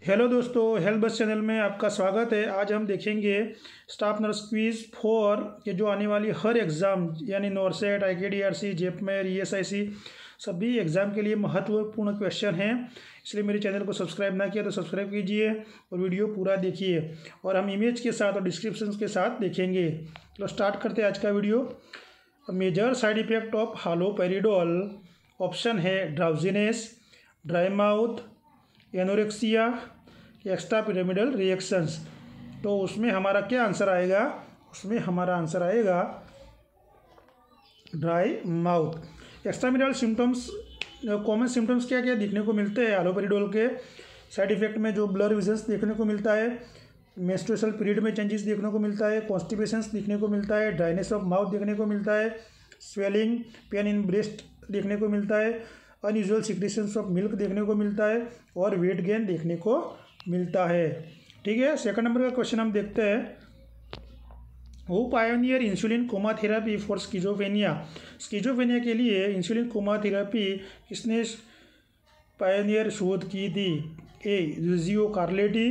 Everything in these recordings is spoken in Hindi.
हेलो दोस्तों, हेल्थ बस चैनल में आपका स्वागत है। आज हम देखेंगे स्टाफ नर्स क्विज 4 के जो आने वाली हर एग्ज़ाम यानी नॉरसेट, IKDRC, जेपमेर, ESIC सभी एग्ज़ाम के लिए महत्वपूर्ण क्वेश्चन हैं। इसलिए मेरे चैनल को सब्सक्राइब ना किया तो सब्सक्राइब कीजिए और वीडियो पूरा देखिए। और हम इमेज के साथ और डिस्क्रिप्शन के साथ देखेंगे। तो स्टार्ट करते हैं आज का video. Major side effect of haloperidol option है drowsiness, dry mouth, anorexia, extra pyramidal reactions. तो उसमें हमारा क्या आंसर आएगा? उसमें हमारा आंसर आएगा dry mouth. Extra pyramidal symptoms, common symptoms क्या क्या देखने को मिलते हैं हालोपेरिडोल के साइड इफेक्ट में? जो ब्लर विजन्स देखने को मिलता है, मेंस्ट्रुअल पीरियड में चेंजेस देखने को मिलता है, कॉन्स्टिपेशंस देखने को मिलता है, ड्राइनेस ऑफ माउथ देखने को मिलता है, स्वेलिंग, पेन इन ब्रेस्ट देखने को मिलता है, अनयूजुअल सिक्रेशंस ऑफ मिल्क देखने को मिलता है और वेट गेन देखने को मिलता है। ठीक है, सेकंड नंबर का क्वेश्चन हम देखते हैं। Who pioneer insulin coma therapy for schizophrenia? Schizophrenia के लिए इंसुलिन कोमा थेरापी किसने पायोनियर शोध की थी? A Rizzio Cerletti,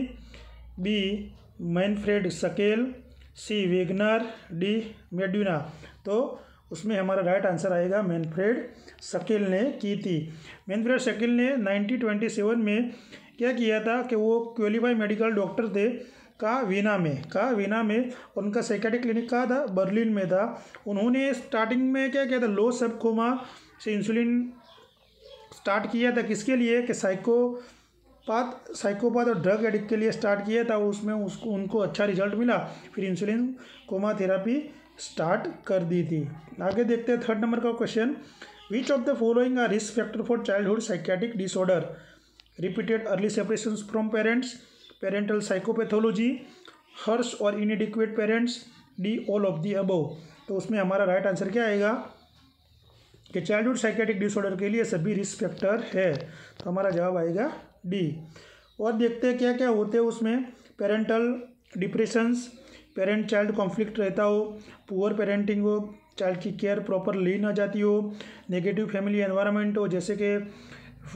B Manfred Sakel, C Wegener, D मेड्यूना। तो उसमें हमारा राइट आंसर आएगा मैनफ्रेड सकेल ने की थी। मैनफ्रेड सकेल ने 1927 में क्या किया था कि वो क्वालिफाइड मेडिकल डॉक्टर थे का वीना में उनका साइकेट्रिक क्लिनिक कहाँ था? बर्लिन में था। उन्होंने स्टार्टिंग में क्या किया था? लो सब कोमा से इंसुलिन स्टार्ट किया था। किसके लिए? कि साइकोपाथ और ड्रग एडिक्ट के लिए स्टार्ट किया था। उसमें उनको अच्छा रिजल्ट मिला, फिर इंसुलिन कोमा थेरापी स्टार्ट कर दी थी। आगे देखते हैं थर्ड नंबर का question. Which of the following are risk factor for childhood psychiatric disorder? Repeated early separations from parents, parental psychopathology, harsh और inadequate parents, D all of the above. तो उसमें हमारा राइट आंसर क्या आएगा कि चाइल्डहुड साइकेट्रिक डिसऑर्डर के लिए सभी रिस्क फैक्टर है। तो हमारा जवाब आएगा डी। और देखते हैं क्या क्या होते हैं उसमें। Parental depressions, parent child conflict रहता हो, पुअर पेरेंटिंग हो, चाइल्ड की केयर प्रॉपर ली ना जाती हो, नेगेटिव फैमिली एनवायरनमेंट हो जैसे कि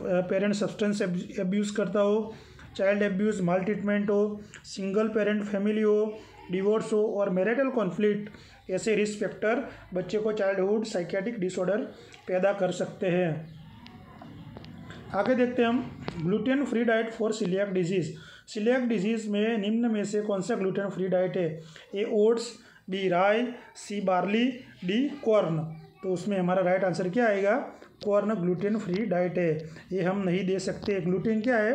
पेरेंट सब्सटेंस एब्यूज़ करता हो, चाइल्ड एब्यूज़, माल ट्रीटमेंट हो, सिंगल पेरेंट फैमिली हो, डिवोर्स हो और मैरिटल कॉन्फ्लिक्ट, ऐसे रिस्क फैक्टर बच्चे को चाइल्डहुड साइकेट्रिक डिसऑर्डर पैदा कर सकते हैं। आगे देखते हैं हम। Gluten free diet for coeliac disease. Coeliac disease में निम्न में से कौन सा ग्लूटेन फ्री डाइट है? ए ओट्स, बी राई, सी बार्ली, डी कॉर्न। तो उसमें हमारा राइट आंसर क्या आएगा? कॉर्न ग्लूटेन फ्री डाइट है। ये हम नहीं दे सकते। ग्लूटेन क्या है?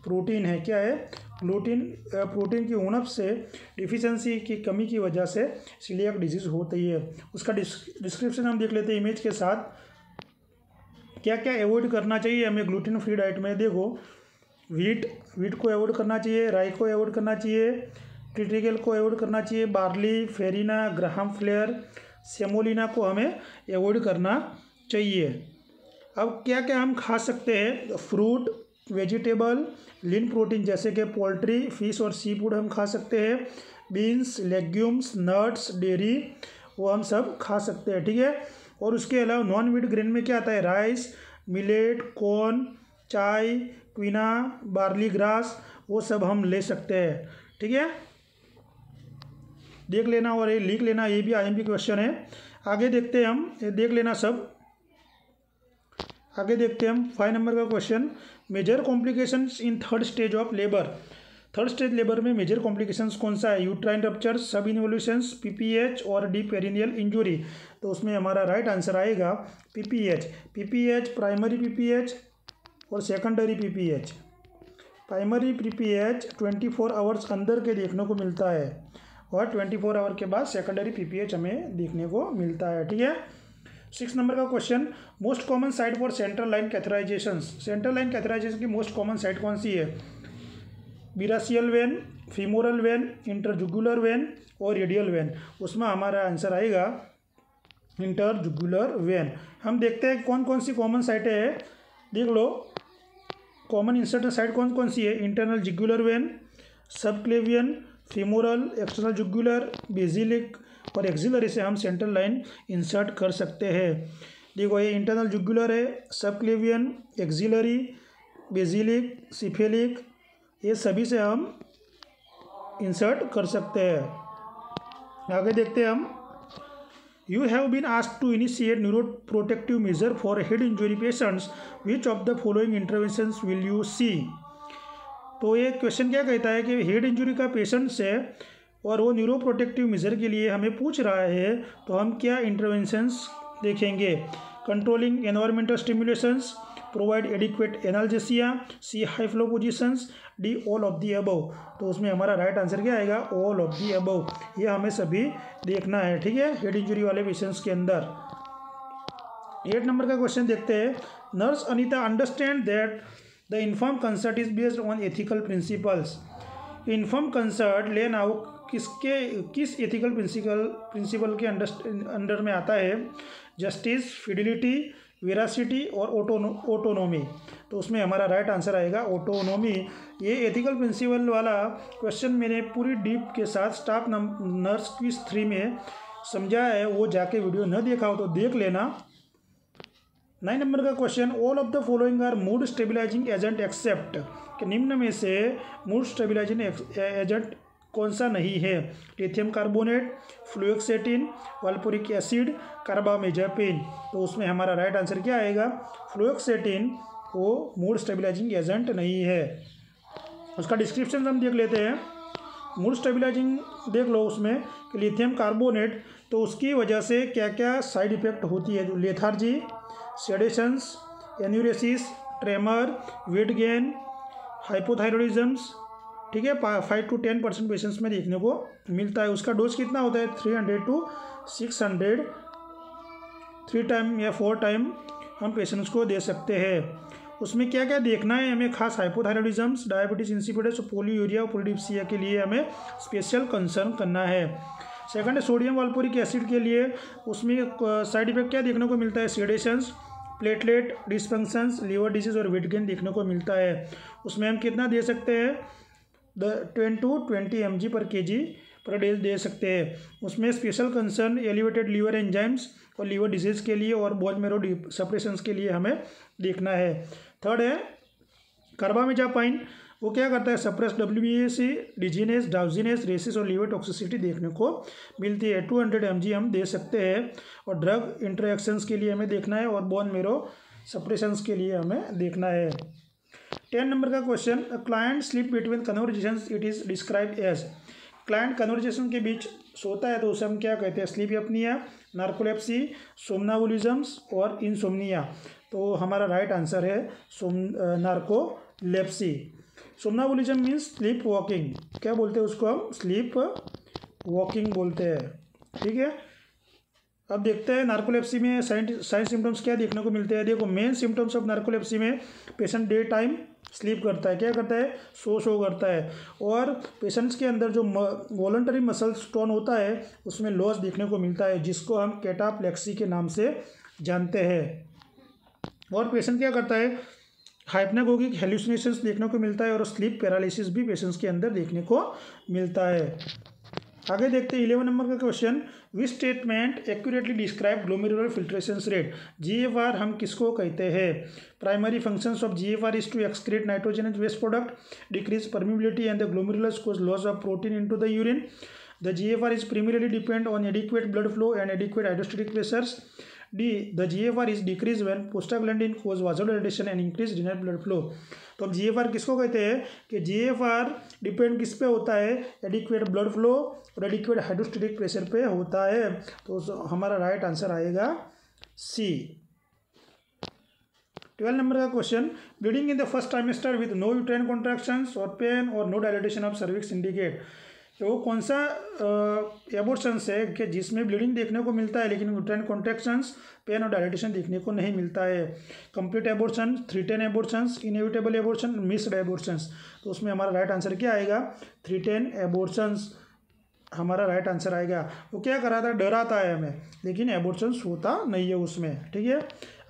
प्रोटीन है। क्या है? ग्लूटेन प्रोटीन की उणप से डिफिशेंसी की कमी की वजह से सीलियाक डिजीज़ होती है। उसका डिस्क्रिप्शन हम देख लेते हैं इमेज के साथ। क्या क्या अवॉइड करना चाहिए हमें ग्लूटेन फ्री डाइट में? देखो, वीट को अवॉइड करना चाहिए, राई को अवॉइड करना चाहिए, ट्रिटिकल को अवॉइड करना चाहिए, बार्ली, फेरिना, ग्राहम फ्लेयर, सेमोलिना को हमें अवॉइड करना चाहिए। अब क्या क्या हम खा सकते हैं? फ्रूट, वेजिटेबल, लीन प्रोटीन जैसे कि पोल्ट्री, फिश और सी फूड हम खा सकते हैं। बीन्स, लेग्यूम्स, नट्स, डेयरी वो हम सब खा सकते हैं। ठीक है। और उसके अलावा नॉन व्हीट ग्रेन में क्या आता है? राइस, मिलेट, कॉर्न, चाय, क्विना, बार्ली ग्रास, वो सब हम ले सकते हैं। ठीक है, देख लेना और ये लिख लेना, ये भी IMP क्वेश्चन है। आगे देखते हैं हम, ये देख लेना सब। आगे देखते हैं हम 5 नंबर का question. Major complications in third stage of labour. Third stage labour में मेजर कॉम्प्लिकेशंस कौन सा है? Uterine rupture, subinvolutions, PPH और डी पेरिनियल इंजुरी। तो उसमें हमारा राइट आंसर आएगा PPH प्राइमरी PPH और secondary PPH। Primary PPH 24 hours अंदर के देखने को मिलता है और 24 आवर के बाद सेकेंडरी PPH हमें देखने को मिलता है। ठीक है। 6 नंबर का question. Most common site for central line catheterisation. Central line catheterisation की मोस्ट कॉमन साइट कौन सी है? बिरासियल वेन, फीमोरल वेन, इंटरजुगुलर वेन और रेडियल वेन। उसमें हमारा आंसर आएगा इंटरजुगुलर वेन। हम देखते हैं कौन कौन सी कॉमन साइटें हैं। देख लो, कॉमन इंसर्ट साइट कौन कौन सी है? Internal jugular vein, subclavian, femoral, external jugular, Basilic और एक्सिलरी से हम सेंट्रल लाइन इंसर्ट कर सकते हैं। देखो, ये इंटरनल जुगुलर है, सबक्लेवियन, एक्सिलरी, बेसिलिक, सिफेलिक ये सभी से हम इंसर्ट कर सकते हैं। आगे देखते हैं हम। You have been asked to initiate neuroprotective measure for head injury patients. Which of the following interventions will you see? तो ये क्वेश्चन क्या कहता है कि हेड इंजरी का पेशेंट्स है और वो न्यूरो प्रोटेक्टिव मेजर के लिए हमें पूछ रहा है, तो हम क्या इंटरवेंशंस देखेंगे? Controlling environmental stimulations, provide adequate analgesia, C high Fowler positions, D all of the above. तो उसमें हमारा राइट आंसर क्या आएगा? All of the above. ये हमें सभी देखना है, ठीक है, हेड इंजरी वाले पेशेंट्स के अंदर। 8 नंबर का क्वेश्चन देखते हैं। Nurse Anita understand that the inform concert is based on ethical principles. Inform concert lane out किस एथिकल प्रिंसिपल के अंडर में आता है? जस्टिस, फिडिलिटी, वेरासिटी और ऑटोनोमी। तो उसमें हमारा राइट आंसर आएगा ऑटोनोमी। ये एथिकल प्रिंसिपल वाला क्वेश्चन मैंने पूरी डीप के साथ स्टाफ नर्स क्विज 3 में समझाया है, वो जाके वीडियो न देखा हो तो देख लेना। 9 नंबर का question, all of the following are mood stabilising agent except. कि निम्न में से मूड स्टेबिलाइजिंग एजेंट कौन सा नहीं है? Lithium carbonate, fluoxetine, valproic acid, carbamazepine. तो उसमें हमारा राइट आंसर क्या आएगा? फ्लुओक्सेटिन वो मूड स्टेबिलाइजिंग एजेंट नहीं है। उसका डिस्क्रिप्शन हम देख लेते हैं। मूड स्टेबिलाइजिंग देख लो उसमें कि लिथियम कार्बोनेट, तो उसकी वजह से क्या क्या साइड इफेक्ट होती है? Lethargy, sedations, enuresis, tremor, weight gain, hypothyroidisms, ठीक है, 5 to 10% पेशेंट्स में देखने को मिलता है। उसका डोज कितना होता है? 300 to 600 3 टाइम या 4 टाइम हम पेशेंट्स को दे सकते हैं। उसमें क्या क्या देखना है हमें? खास हाइपोथायरॉयडिज्म्स, डायबिटीज इंसिपिडस, पोलीयूरिया और पोलीडिप्सिया के लिए हमें स्पेशल कंसर्न करना है। सेकंड है सोडियम वाल्पोरिक एसिड के लिए, उसमें साइड इफेक्ट क्या देखने को मिलता है? सेडेशंस, प्लेटलेट डिसफंक्शंस, लीवर डिजीज और वेट गेन देखने को मिलता है। उसमें हम कितना दे सकते हैं? 10 to 20 mg पर kg पर डे दे सकते हैं। उसमें special concern elevated liver enzymes और लीवर डिजीज के लिए और बोन मैरो सप्रेशंस के लिए हमें देखना है। थर्ड है कार्बामेजापाइन, वो क्या करता है? Suppress WBC, dizziness, drowsiness, rashes और लीवर टॉक्सिसिटी देखने को मिलती है। 200 mg हम दे सकते हैं। और ड्रग इंटरेक्शंस के लिए हमें देखना है और बोन मैरो सप्रेशंस के लिए हमें देखना है। 10 नंबर का question, client sleep between conversations, it is describe as. Client conversation के बीच सोता है तो उसे हम क्या कहते हैं? स्लीप एपनिया, नार्कोलेप्सी, सोमनाबुलिज्म्स और इंसोम्निया। तो हमारा राइट आंसर है नार्कोलेप्सी। सोमनाबुलिज्म मीन्स स्लीप वॉकिंग, क्या बोलते हैं उसको? हम स्लीप वॉकिंग बोलते हैं, ठीक है। अब देखते हैं नार्कोलेप्सी में साइन सिम्टम्स क्या देखने को मिलते हैं। देखो, मेन सिम्टम्स ऑफ नार्कोलेप्सी में पेशेंट डे टाइम स्लीप करता है, क्या करता है? सो करता है। और पेशेंट्स के अंदर जो वॉलंटरी मसल टोन होता है उसमें लॉस देखने को मिलता है, जिसको हम कैटाप्लेक्सी के नाम से जानते हैं। और पेशेंट क्या करता है? हाइप्नागोगिक हेलुसिनेशंस देखने को मिलता है और स्लीप पैरालिसिस भी पेशेंट्स के अंदर देखने को मिलता है। आगे देखते हैं 11 नंबर का question, which statement accurately describe glomerular filtration rate. GFR हम किसको कहते हैं? Primary functions of GFR is to excrete nitrogen waste product, decrease permeability and the glomerulus cause loss of protein into the urine. The GFR is primarily depend on adequate blood flow and adequate hydrostatic pressures. D. The GFR is decreased when prostaglandin cause vasodilation and increased renal blood flow. तो अब GFR किसको कहते हैं? कि GFR डिपेंड किस पे होता है? एडिक्वेट ब्लड फ्लो और एडिक्वेट हाइड्रोस्टेटिक प्रेशर पे होता है। तो हमारा राइट आंसर आएगा C। 12 नंबर का question, bleeding in the first trimester with no uterine contractions और पेन और no dilatation of cervix indicate. वो कौन सा एबॉर्शंस है कि जिसमें ब्लीडिंग देखने को मिलता है लेकिन यूट्राइन कॉन्ट्रैक्शंस, पेन और डायलेटेशन देखने को नहीं मिलता है? Complete abortion, 310 abortions, inevitable abortion, missed abortions. तो उसमें हमारा राइट आंसर क्या आएगा? 310 एबॉर्शंस हमारा राइट आंसर आएगा। वो क्या कराता है? डराता है हमें, लेकिन एबॉर्शंस होता नहीं है उसमें, ठीक है।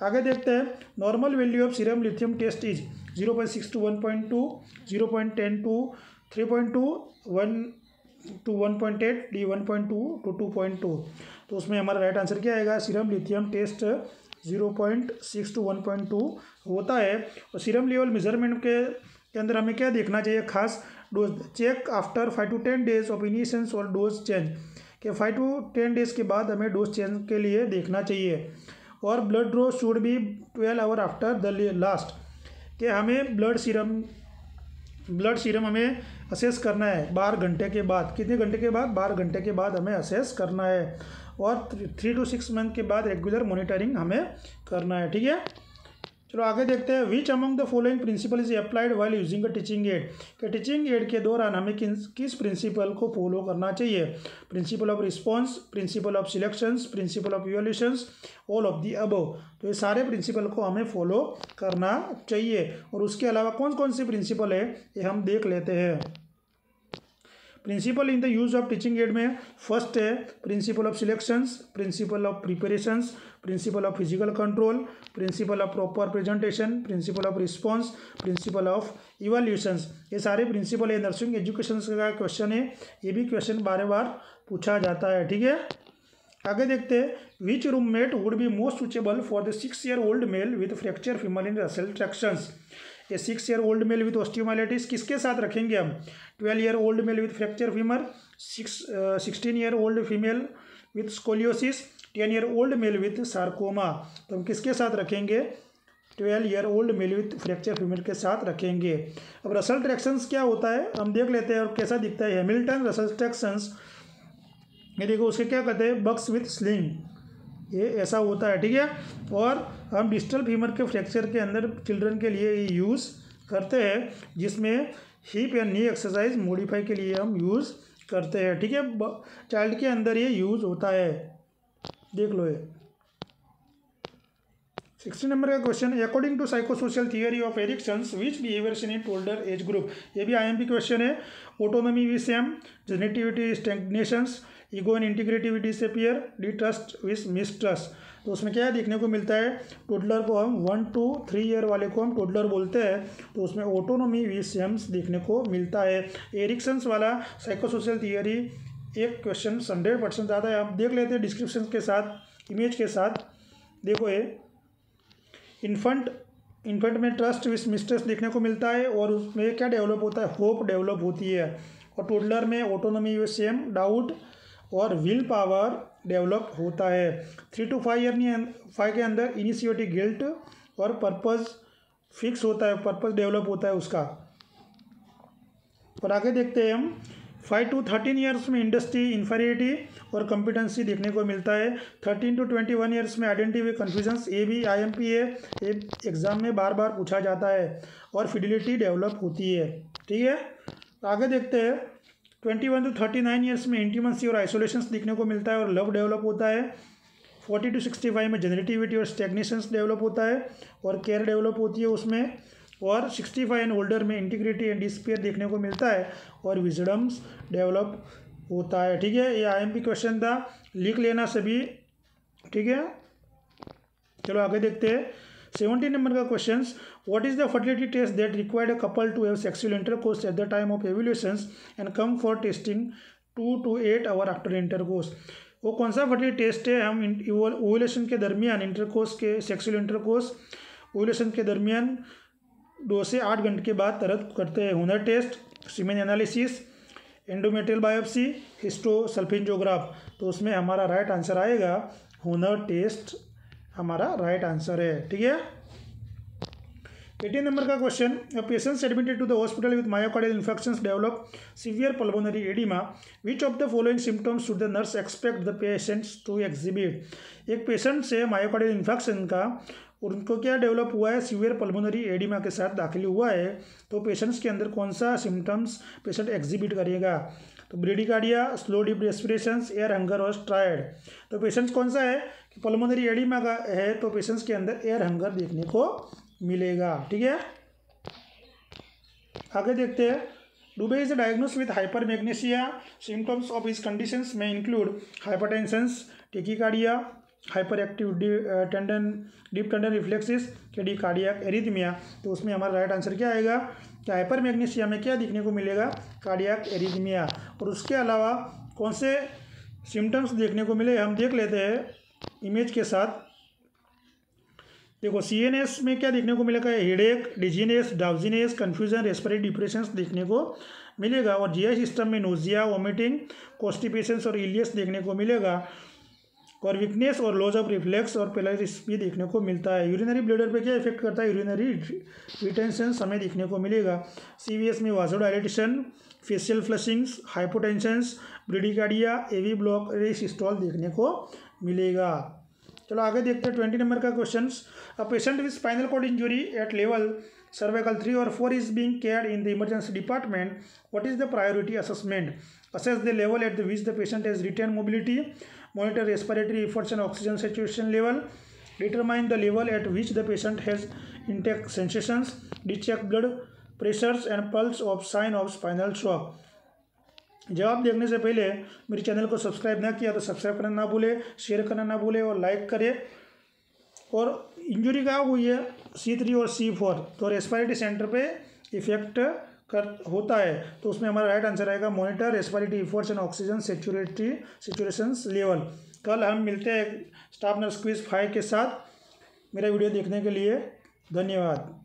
आगे देखते हैं, normal value of serum lithium test is 0.6 to 1.2, 0.10 to 3.2, 1 to 1.8, D 1.2 to 2.2। तो उसमें हमारा राइट आंसर क्या आएगा? सीरम लिथियम टेस्ट 0.6 to 1.2 होता है। और सीरम लेवल मेजरमेंट के के अंदर हमें क्या देखना चाहिए खास dose. Check after 5 to 10 days of initiation और डोज चेंज, कि 5 to 10 डेज के बाद हमें डोज चेंज के लिए देखना चाहिए। और blood draw should be 12 hour after the last, कि हमें ब्लड सीरम हमें असेस करना है 12 घंटे के बाद। कितने घंटे के बाद? 12 घंटे के बाद हमें असेस करना है। और 3 to 6 मंथ के बाद रेगुलर मॉनिटरिंग हमें करना है। ठीक है, चलो आगे देखते हैं। Which among the following principle is applied while using a teaching aid, कि टीचिंग एड के दौरान हमें किस प्रिंसिपल को फॉलो करना चाहिए? Principle of response, principle of selections, principle of evaluations, all of the above. तो ये सारे प्रिंसिपल को हमें फॉलो करना चाहिए। और उसके अलावा कौन कौन से प्रिंसिपल है ये हम देख लेते हैं। Principle in the use of teaching aid में फर्स्ट है principle of selections, principle of preparations, principle of physical control, principle of proper presentation, principle of response, principle of evaluations. ये सारे प्रिंसिपल है। नर्सिंग एजुकेशन का क्वेश्चन है, ये भी क्वेश्चन बार बार पूछा जाता है। ठीक है, आगे देखते हैं। Which roommate would be most suitable for the 6-year-old male with fracture femur in Russell tractions. ये 6-year-old मेल विद ऑस्टियोमाइलिटिस किसके साथ रखेंगे हम? 12-year-old mail with fracture femur, 16-year-old female with scoliosis, 10-year-old mail with sarcoma. तो हम किसके साथ रखेंगे? 12-year-old mail with fracture female के साथ रखेंगे। अब रसल ट्रैक्शंस क्या होता है हम देख लेते हैं और कैसा दिखता है। हैमिल्टन रसल ट्रैक्शंस, ये देखो उसके क्या कहते हैं? बक्स विथ स्लिंग, ये ऐसा होता है। ठीक है, और हम डिस्टल फीमर के फ्रैक्चर के अंदर चिल्ड्रन के लिए यूज़ करते हैं, जिसमें हिप या नी एक्सरसाइज मॉडिफाई के लिए हम यूज़ करते हैं। ठीक है, चाइल्ड के अंदर ये यूज़ होता है, देख लो। ये 16 नंबर का question, according to psychosocial theory of Erikson's which behaviour seen in older age group. ये भी आईएमपी क्वेश्चन है। Autonomy with shame, generativity stagnations, ego and integrity disappear, D trust with mistrust. तो उसमें क्या देखने को मिलता है? टोडलर को हम 1 to 3 ईयर वाले को हम टोडलर बोलते हैं, तो उसमें ऑटोनॉमी विद सेम्स देखने को मिलता है। एरिक्सन्स वाला साइकोसोशल थियरी एक क्वेश्चन 100% आता है। आप देख लेते हैं डिस्क्रिप्शन के साथ, इमेज के साथ। देखो ये इन्फेंट में ट्रस्ट विद मिसट्रस्ट देखने को मिलता है, और उसमें क्या डेवलप होता है? होप डेवलप होती है। और टोडलर में ऑटोनॉमी विद सेम, डाउट और विल पावर डेवलप होता है। 3 to 5 के अंदर इनिशिएटिव, गिल्ट और पर्पस फिक्स होता है, पर्पस डेवलप होता है उसका। और आगे देखते हैं हम 5 to 13 ईयर्स में इंडस्ट्री, इंफीरियरिटी और कॉम्पिटेंसी देखने को मिलता है। 13 to 21 ईयर्स में आइडेंटिटी विद कन्फ्यूजन्स, ये भी आईएमपी है, ये एग्जाम में बार बार पूछा जाता है। और फिडिलिटी डेवलप होती है। ठीक है, आगे देखते हैं 21 to 39 ईयर्स में इंटीमेसी और आइसोलेशंस देखने को मिलता है और लव डेवलप होता है। 40 to 65 में जनरेटिविटी और स्टैग्नेशंस डेवलप होता है और केयर डेवलप होती है उसमें। और 65 एंड ओल्डर में इंटीग्रिटी एंड डिस्पेयर देखने को मिलता है और विजडम्स डेवलप होता है। ठीक है, ये आईएमपी क्वेश्चन था, लिख लेना सभी। ठीक है, चलो आगे देखते हैं। 17 नंबर का question, what is the fertility test that required a couple to have sexual intercourse at the time of ovulations and come for testing 2 to 8 hour after intercourse. वो कौन सा फर्टिलिटी टेस्ट है? हम ओवुलेशन के दरमियान, इंटरकोर्स के, सेक्सुअल इंटरकोर्स ओवुलेशन के दरमियान 2 से 8 घंटे के बाद तरत करते हैं। Huhner test, semen analysis, endometrial biopsy, hysterosalpingograph. तो उसमें हमारा राइट आंसर आएगा हुनर टेस्ट, हमारा राइट आंसर है। ठीक है, 18 नंबर का question, patients admitted to the hospital with myocardial infections develop severe pulmonary oedema, which of the following symptoms should the nurse expect the patients to exhibit. एक पेशेंट से मायोकार्डियल इन्फेक्शन का, उनको क्या डेवलप हुआ है? सीवियर पल्मोनरी एडिमा के साथ दाखिल हुआ है, तो पेशेंट्स के अंदर कौन सा सिम्टम्स पेशेंट एग्जिबिट करेगा? तो bradycardia, slow deep respirations, air hunger और स्ट्राइड। तो पेशेंट्स कौन सा है कि पल्मोनरी एडिमा का है, तो पेशेंट्स के अंदर एयर हंगर देखने को मिलेगा। ठीक है, आगे देखते हैं। Dube is diagnosed with hypermagnesemia, symptoms of his conditions में include hypertensions, tachycardia, hyperactive tendon, deep tendon reflexes, D cardiac arrhythmia. तो उसमें हमारा राइट आंसर क्या आएगा कि हाइपरमैग्नेशिया में क्या दिखने को मिलेगा? Cardiac arrhythmia. और उसके अलावा कौन से सिम्टम्स देखने को मिले हम देख लेते हैं इमेज के साथ। देखो CNS में क्या देखने को मिलेगा, headache, dizziness, drowsiness, confusion, respiratory depression देखने को मिलेगा। और GI सिस्टम में नोजिया, वोमिटिंग, कॉन्स्टिपेशन और इलियस देखने को मिलेगा। और वीकनेस और लॉस ऑफ रिफ्लेक्स और पैरालिसिस भी देखने को मिलता है। यूरिनरी ब्लैडर पे क्या इफेक्ट करता है, यूरिनरी रिटेंशन हमें देखने को मिलेगा। CVS में vasodilatation, facial flushings, hypotensions, bradycardia, AV block, systole देखने को मिलेगा। चलो आगे देखते हैं 20 नंबर का question. A patient with spinal cord injury at level cervical 3 or 4 is being cared in the emergency department. What is the priority assessment? Assess the level at which the patient has retained mobility. Monitor respiratory efforts and oxygen saturation level. Determine the level at which the patient has intake sensations. Check blood pressures and pulse of sign of spinal shock. जवाब देखने से पहले मेरे चैनल को सब्सक्राइब ना किया तो सब्सक्राइब करना ना भूले, शेयर करना ना भूले और लाइक करें। और इंजुरी कहाँ हुई है, C3 और C4, तो रेस्पिरेटरी सेंटर पे इफेक्ट होता है, तो उसमें हमारा राइट आंसर आएगा monitor respiratory efforts and oxygen saturation level. कल हम मिलते हैं स्टाफ नर्स क्विज 5 के साथ। मेरा वीडियो देखने के लिए धन्यवाद।